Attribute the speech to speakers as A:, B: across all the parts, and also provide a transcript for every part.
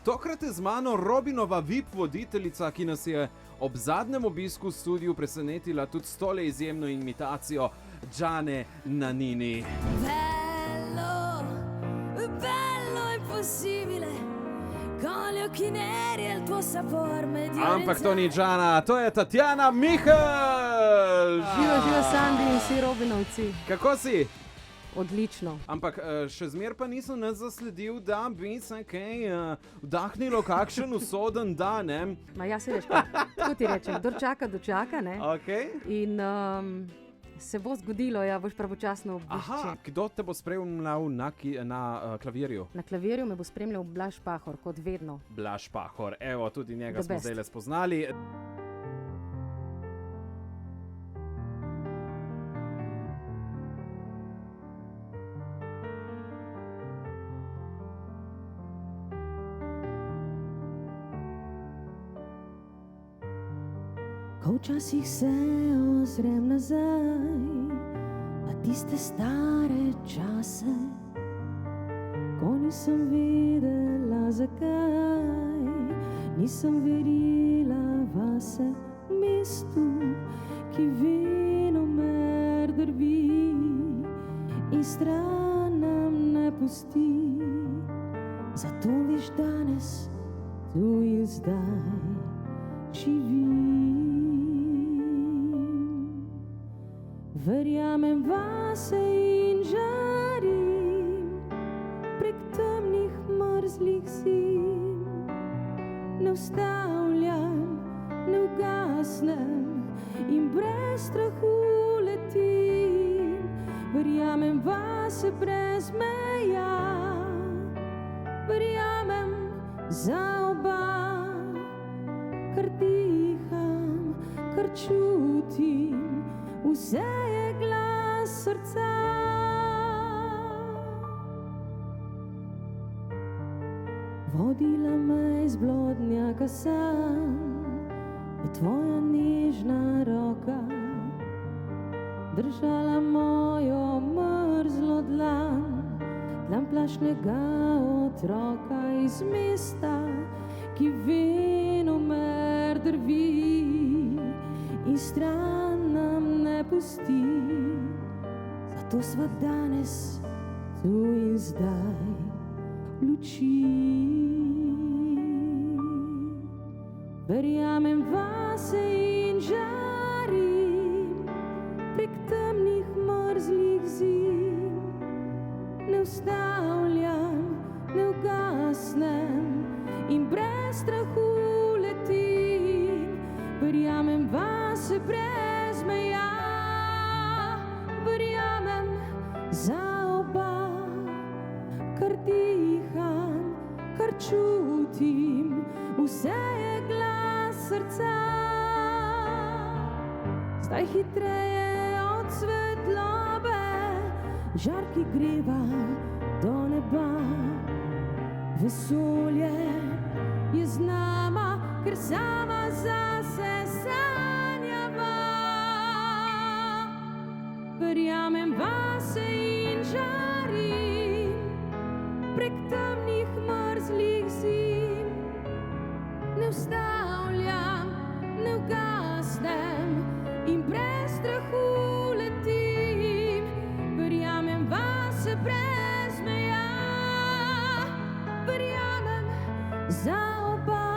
A: Tokrat je z mano Robinova VIP voditeljica, ki nas je ob zadnjem obisku v studiu presenetila tudi s tole izjemno imitacijo Gianne Nannini.
B: Bello, bello impossibile, con gli occhi neri e il tuo sapor medio.
A: Ampak to ni Gianna, to je Tatjana Mihelj!
C: Živijo Sandi in vsi Robinovci.
A: Kako si?
C: Odlično.
A: Ampak še zmer pa nisem nas zasledil, da bi se kaj vdahnilo kakšen usoden dan, ne?
C: Ma ja se veš, tako ti rečem, kdor čaka, dočaka, ne?
A: Okay.
C: In se bo zgodilo, ja, boš pravočasno obišče.
A: Aha, kdo te bo spremljal na klavirju?
C: Na klavirju me bo spremljal Blaž Pahor, kot vedno.
A: Blaž Pahor, evo, tudi njega
C: The
A: smo
C: best.
A: zdaj spoznali.
B: Ko včasih se ozrem nazaj na tiste stare čase, ko nisem vedela zakaj, nisem verila vase, mestu, ki venomer drvi in stran nam ne pusti. Zato viš danes, tu in zdaj živim. Verjamem vase in žarim prek temnih mrzlih zim. Ne ustavljam, ne ugasnem in brez strahu letim. Verjamem vase brez meja, verjamem za oba, kar diham, kar čutim. Vse je glas srca. Vodila me iz blodnjaka sam, je tvoja nežna roka držala mojo mrzlo dlan, dlan plašnega otroka iz mesta, ki venomer drvi in stran nam ne pusti. Zato sva danes tu in zdaj luči. Verjamem vase in žarim prek temnih mrzlih zim. Ne ustavljam, ne ugasnem in brez strahu letim. Verjamem vase brez meja, verjamem za oba, kar diham, kar čutim, vse je glas srca. Zdaj hitreje od svetlobe, žar, ki greva do neba. Vesolje je z nama, ker sama zase sanjava. Verjamem vase in žarim prek temnih mrzlih zim. Ne ustavljam, ne ugasnem in brez strahu letim. Verjamem vase brez meja, verjamem za oba,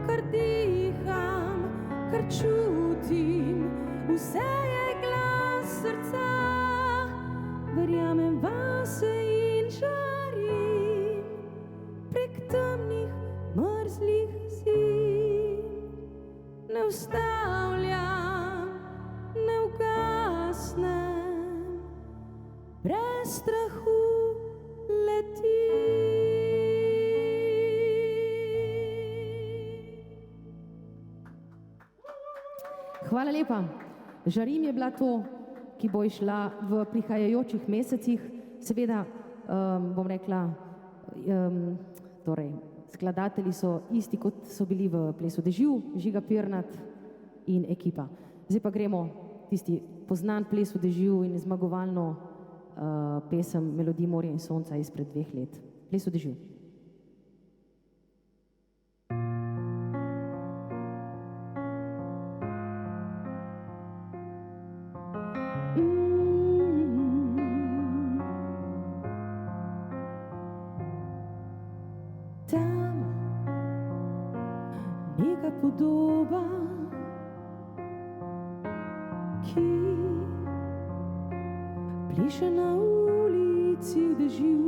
B: kar diham, kar čutim, vse je glas srca. Verjamem vase in žarim prek temnih mrzlih zim. Ne ustavljam, ne ugasnem, brez strahu letim.
C: Hvala lepa. Žarim je bila to, ki bo išla v prihajajočih mesecih. Seveda, bom rekla, torej, skladatelji so isti, kot so bili v Plesu dežju, Žiga Pirnat in ekipa. Zdaj pa gremo tisti poznan Ples v dežju in zmagovalno pesem Melodij morja in sonca izpred 2 let. Ples v dežju. tam neka podoba, ki pliše na ulici v dežju,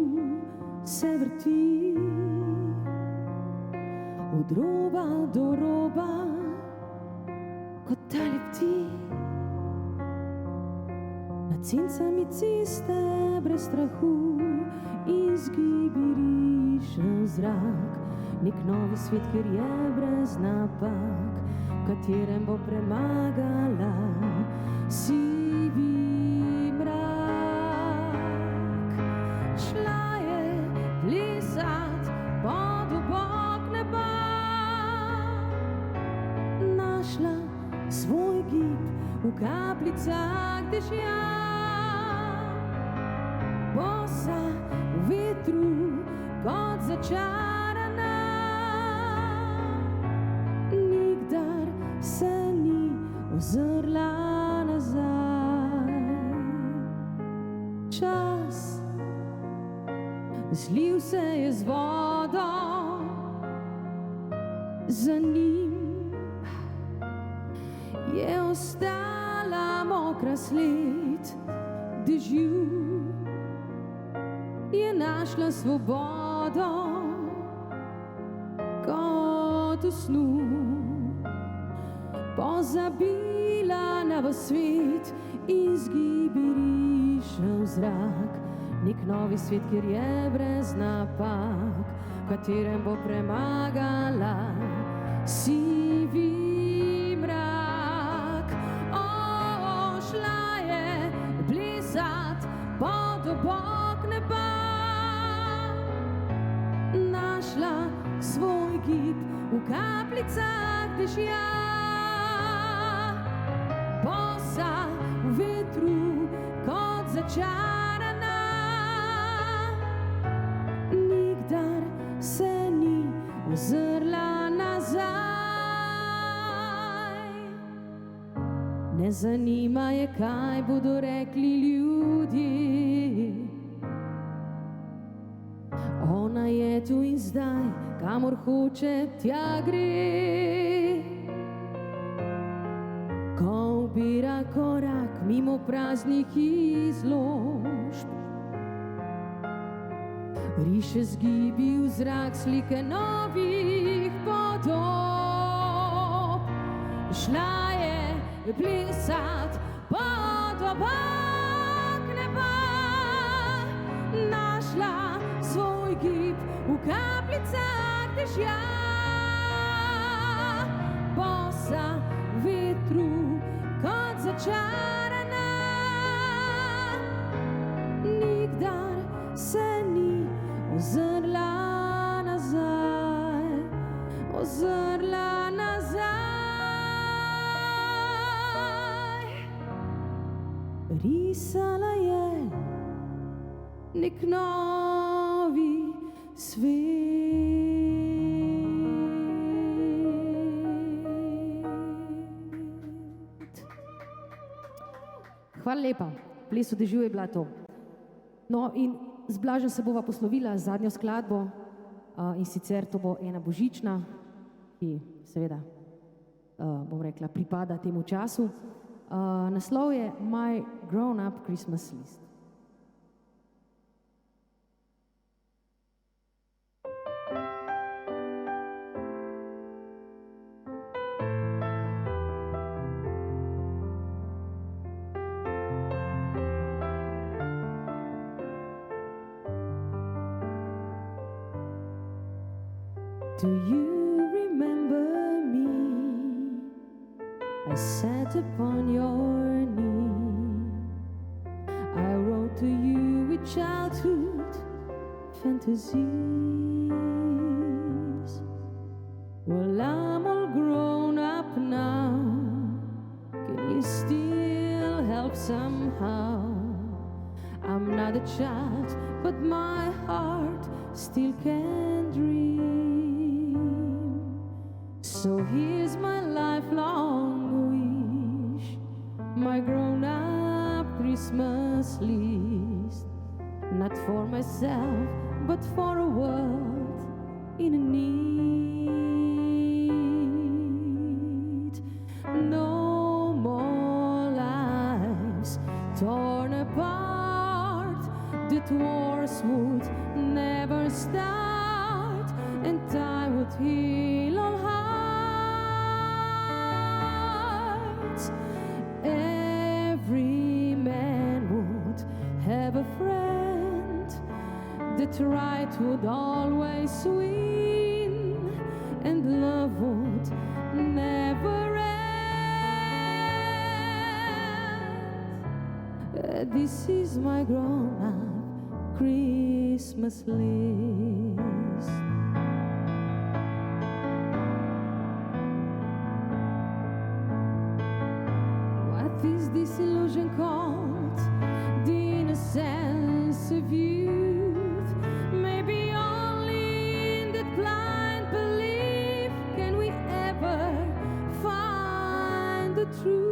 C: se vrti od roba do roba, kot ta lepti. Nad cincami ceste brez strahu izgibi riše v zrak, nek novi svet, kjer je brez napak, v katerem bo premagala sivi mrak. Šla je plesat pod obok neba, našla svoj gib v kapljicah dežja. Bosa v vetru kot začarana, nikdar se ni ozrla nazaj. Čas zlil se je z vodo, za njim je ostala mokra sled. Dežju je našla svobodo kot v snu, pozabila na ves svet, izgibi riše v zrak, nek novi svet, kjer je brez napak, v katerem bo premagala sivi mrak. Šla je plesat pod obok neba, našla svoj gib v kapljicah dežja. Bosa v vetru kot začarana, nikdar se ni ozrla nazaj. Ne zanima je, kaj bodo rekli ljudje. Ona je tu in zdaj, kamor hoče, tja gre. Ko ubira korak mimo praznih izložb, riše zgibi v zrak slike novih podob. Šla je plesat pod obok neba, našla svoj gib v kapljicah dežja. Bosa v vetru kot začarana, nikdar se ni ozrla nazaj, ozrla nazaj. Risala je nek novi svet. Hvala lepa. Ples v dežju je bila to. No in z Blažem se bova poslovila z zadnjo skladbo, in sicer to bo ena božična, ki seveda, bom rekla, pripada temu času. Naslov je My Grown Up Christmas List. Do you remember me? I sat upon your knee. I wrote to you with childhood fantasies. Well, I'm all grown up now. Can you still help somehow? I'm not a child, but my heart still can dream. So here's my lifelong wish, my grown-up Christmas list. Not for myself, but for a world in a right would always win, and love would never end. This is my grown-up Christmas list. What is this illusion called? The innocence of youth. Maybe only in that blind belief can we ever find the truth.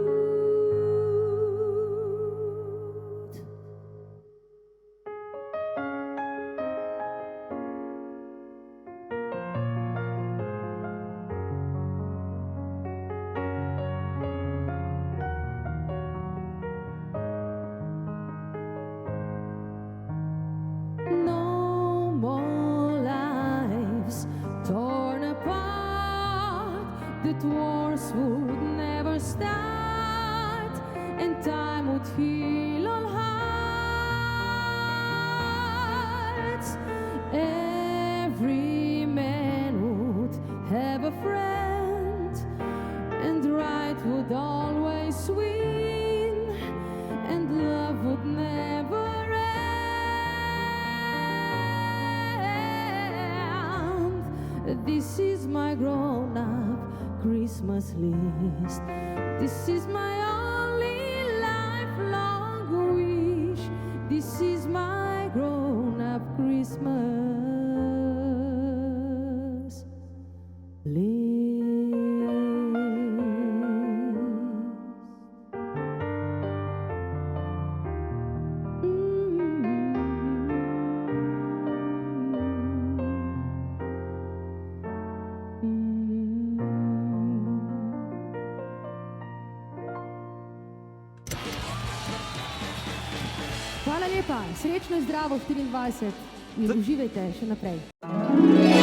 C: No more lives torn apart, that wars would never start, and time would heal all hearts. Every man would have a friend, and right would always win, and love would never end. This is my grown-up Christmas list. This is my only lifelong wish. This is my grown-up Christmas list. Hvala lepa, srečno in zdravo v 24 in uživajte še naprej.